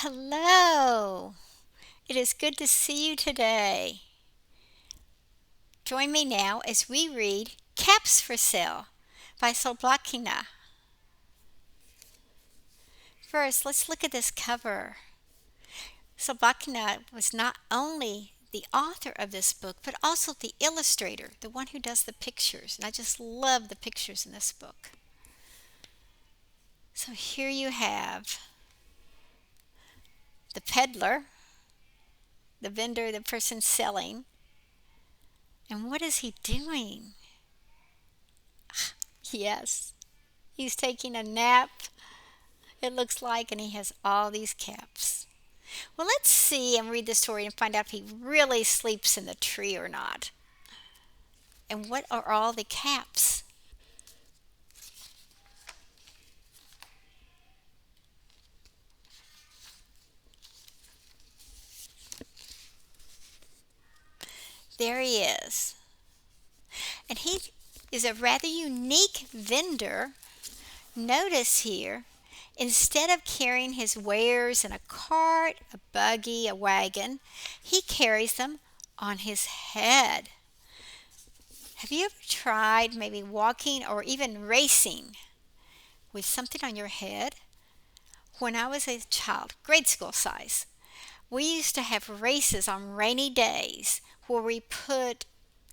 Hello. It is good to see you today. Join me now as we read Caps for Sale by Slobodkina. First, let's look at this cover. Slobodkina was not only the author of this book, but also the illustrator, the one who does the pictures. And I just love the pictures in this book. So here you have the peddler, the vendor, the person selling. And what is he doing? Yes, he's taking a nap, it looks like, and he has all these caps. Well, let's see and read the story and find out if he really sleeps in the tree or not. And what are all the caps? There he is. And he is a rather unique vendor. Notice here, instead of carrying his wares in a cart, a buggy, a wagon, he carries them on his head. Have you ever tried maybe walking or even racing with something on your head? When I was a child, grade school size, we used to have races on rainy days where we put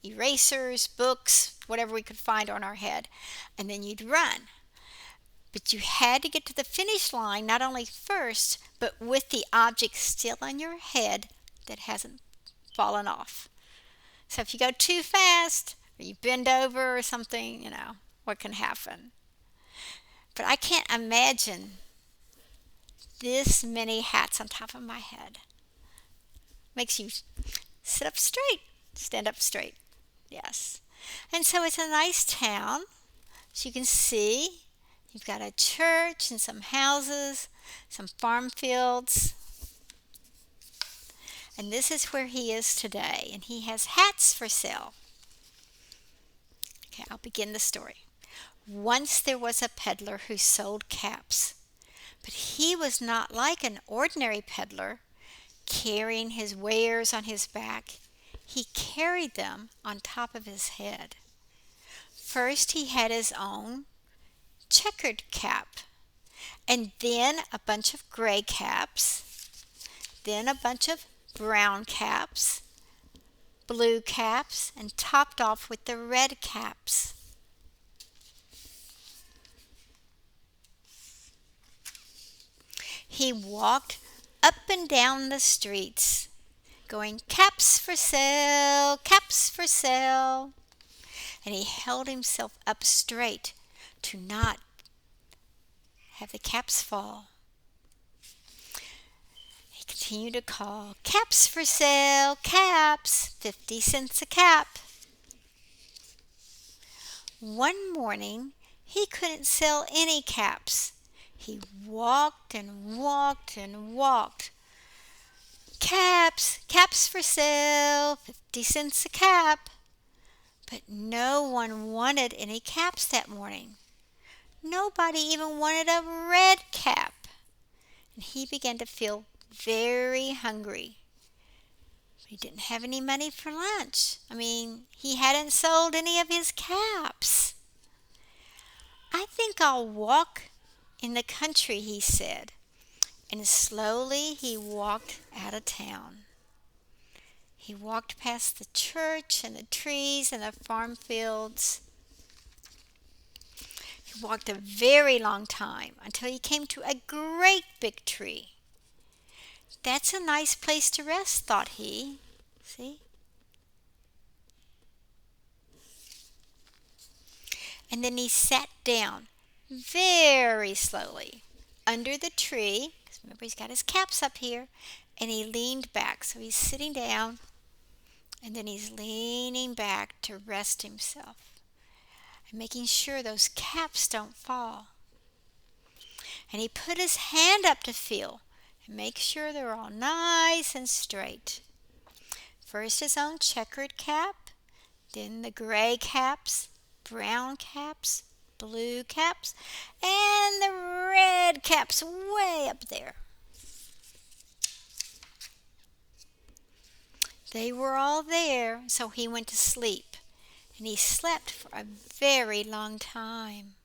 erasers, books, whatever we could find on our head, and then you'd run. But you had to get to the finish line not only first, but with the object still on your head that hasn't fallen off. So if you go too fast or you bend over or something, what can happen. But I can't imagine this many hats on top of my head. Makes you sit up straight, stand up straight. Yes. And so it's a nice town. As you can see, you've got a church and some houses, some farm fields. And this is where he is today. And he has hats for sale. Okay, I'll begin the story. Once there was a peddler who sold caps. But he was not like an ordinary peddler, carrying his wares on his back. He carried them on top of his head. First he had his own checkered cap, and then a bunch of gray caps, then a bunch of brown caps, blue caps, and topped off with the red caps. He walked up and down the streets, going, "Caps for sale, caps for sale." And he held himself up straight to not have the caps fall. He continued to call, "Caps for sale, caps, 50 cents a cap." One morning, he couldn't sell any caps. He walked and walked and walked. "Caps, caps for sale, 50 cents a cap." But no one wanted any caps that morning. Nobody even wanted a red cap. And he began to feel very hungry. But he didn't have any money for lunch. He hadn't sold any of his caps. "I think I'll walk in the country," he said. And slowly he walked out of town. He walked past the church and the trees and the farm fields. He walked a very long time until he came to a great big tree. "That's a nice place to rest," thought he. See? And then he sat down very slowly under the tree. Remember, he's got his caps up here. And he leaned back. So he's sitting down. And then he's leaning back to rest himself. And making sure those caps don't fall. And he put his hand up to feel. And make sure they're all nice and straight. First his own checkered cap. Then the gray caps. Brown caps. Blue caps. And the red caps way up there. They were all there, so he went to sleep, and he slept for a very long time.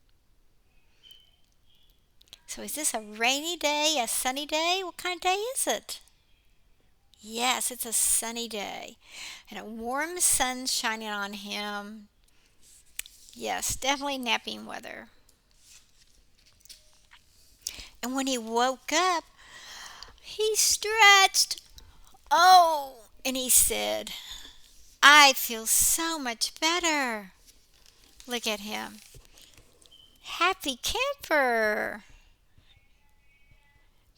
So is this a rainy day, a sunny day? What kind of day is it? Yes, it's a sunny day, and a warm sun shining on him. Yes, definitely napping weather. And when he woke up, he stretched. Oh, and he said, I feel so much better. Look at him. Happy camper.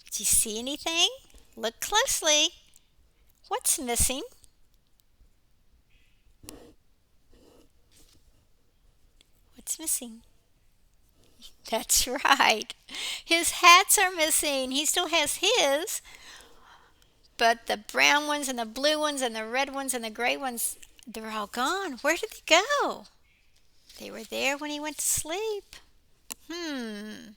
Did you see anything? Look closely. What's missing? What's missing? That's right. His hats are missing. He still has his, but the brown ones and the blue ones and the red ones and the gray ones, they're all gone. Where did they go? They were there when he went to sleep. Hmm.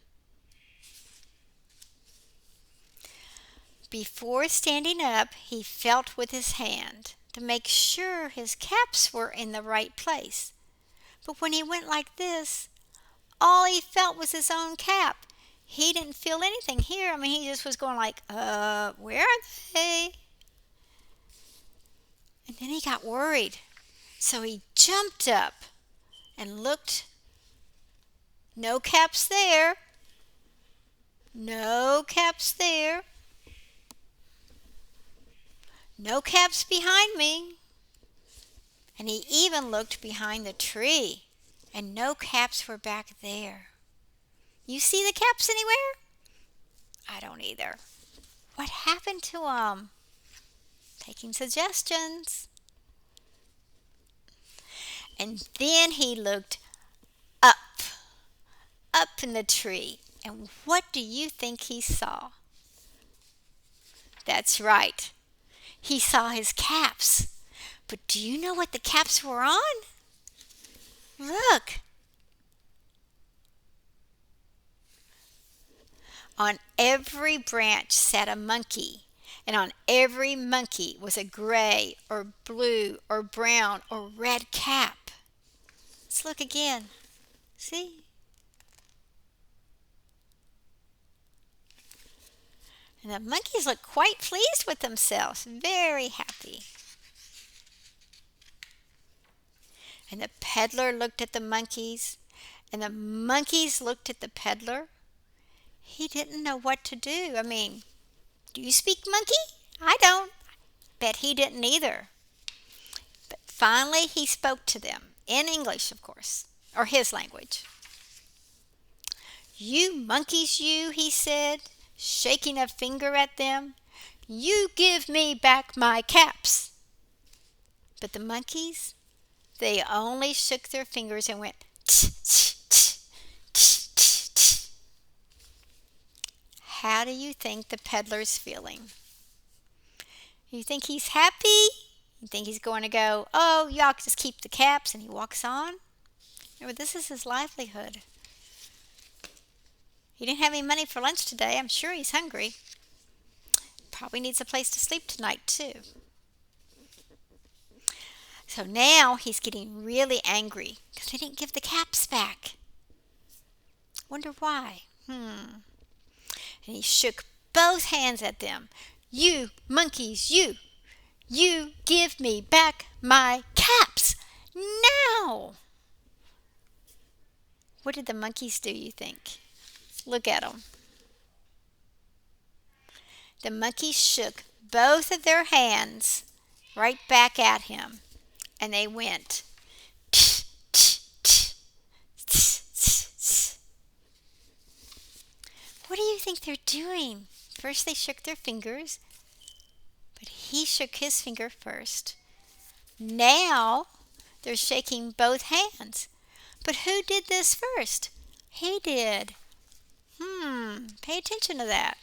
Before standing up, he felt with his hand to make sure his caps were in the right place. But when he went like this, all he felt was his own cap. He didn't feel anything here. I mean, he just was going like, where are they? And then he got worried. So he jumped up and looked. No caps there. No caps there. No caps behind me. And he even looked behind the tree, and no caps were back there. You see the caps anywhere? I don't either. What happened to 'em? Taking suggestions. And then he looked up, up in the tree. And what do you think he saw? That's right. He saw his caps. But do you know what the caps were on? Look. On every branch sat a monkey, and on every monkey was a gray or blue or brown or red cap. Let's look again. See? And the monkeys looked quite pleased with themselves, very happy. And the peddler looked at the monkeys, and the monkeys looked at the peddler. He didn't know what to do. I mean, do you speak monkey? I don't. Bet he didn't either. But finally he spoke to them, in English, of course, or his language. You monkeys, you, he said, shaking a finger at them. You give me back my caps. But the monkeys, they only shook their fingers and went tch, tch, tch, tch, tch, tch. How do you think the peddler's feeling? You think he's happy? You think he's going to go, oh, y'all just keep the caps, and he walks on? Remember, this is his livelihood. He didn't have any money for lunch today. I'm sure he's hungry. Probably needs a place to sleep tonight, too. So now he's getting really angry because they didn't give the caps back. Wonder why? And he shook both hands at them. You monkeys, you give me back my caps now. What did the monkeys do, you think? Look at them. The monkeys shook both of their hands right back at him, and they went tch, tch, tch, tch, tch, tch. What do you think they're doing? First they shook their fingers, but he shook his finger first. Now they're shaking both hands. But who did this first? He did. Pay attention to that.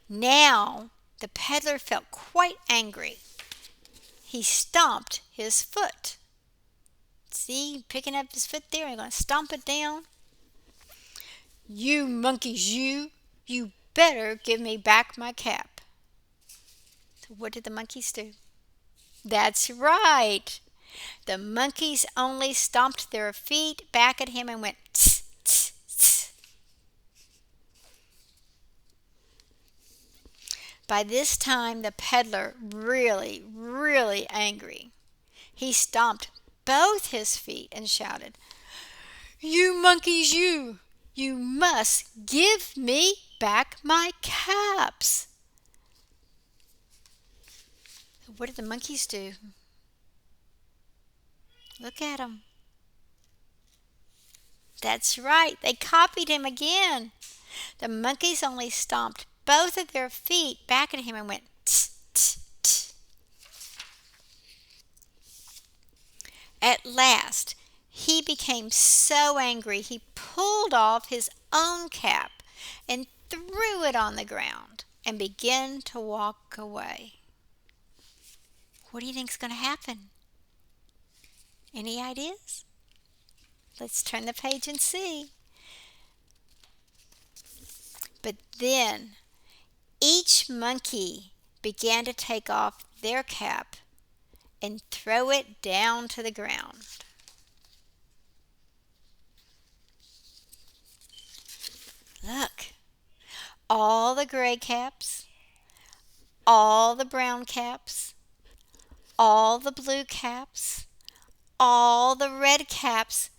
Now the peddler felt quite angry. He stomped his foot. See, picking up his foot there and going to stomp it down. You monkeys, you better give me back my cap. So what did the monkeys do? That's right. The monkeys only stomped their feet back at him and went tss, tss, tss. By this time, the peddler really angry. He stomped both his feet and shouted, "You monkeys, you! You must give me back my caps!" What did the monkeys do? Look at them. That's right, they copied him again. The monkeys only stomped both of their feet back at him and went tss, tss, tss. At last, he became so angry he pulled off his own cap and threw it on the ground and began to walk away. What do you think's going to happen? Any ideas? Let's turn the page and see. But then each monkey began to take off their cap and throw it down to the ground. Look, all the gray caps, all the brown caps, all the blue caps, all the red caps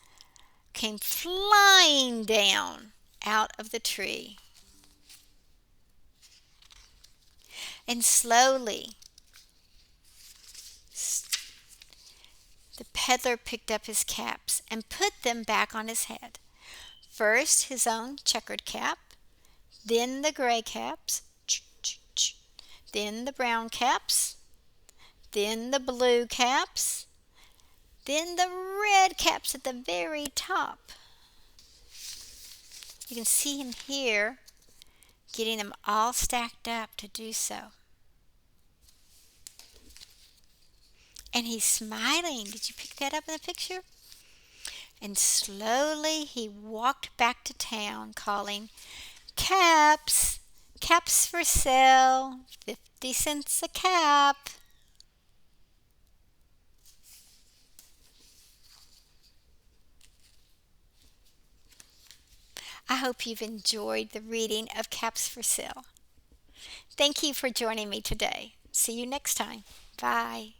came flying down out of the tree. And slowly, the peddler picked up his caps and put them back on his head. First his own checkered cap, then the gray caps, then the brown caps, then the blue caps, then the red caps at the very top. You can see him here getting them all stacked up to do so. And he's smiling. Did you pick that up in the picture? And slowly he walked back to town calling, "Caps! Caps for sale! 50 cents a cap!" I hope you've enjoyed the reading of Caps for Sale. Thank you for joining me today. See you next time. Bye.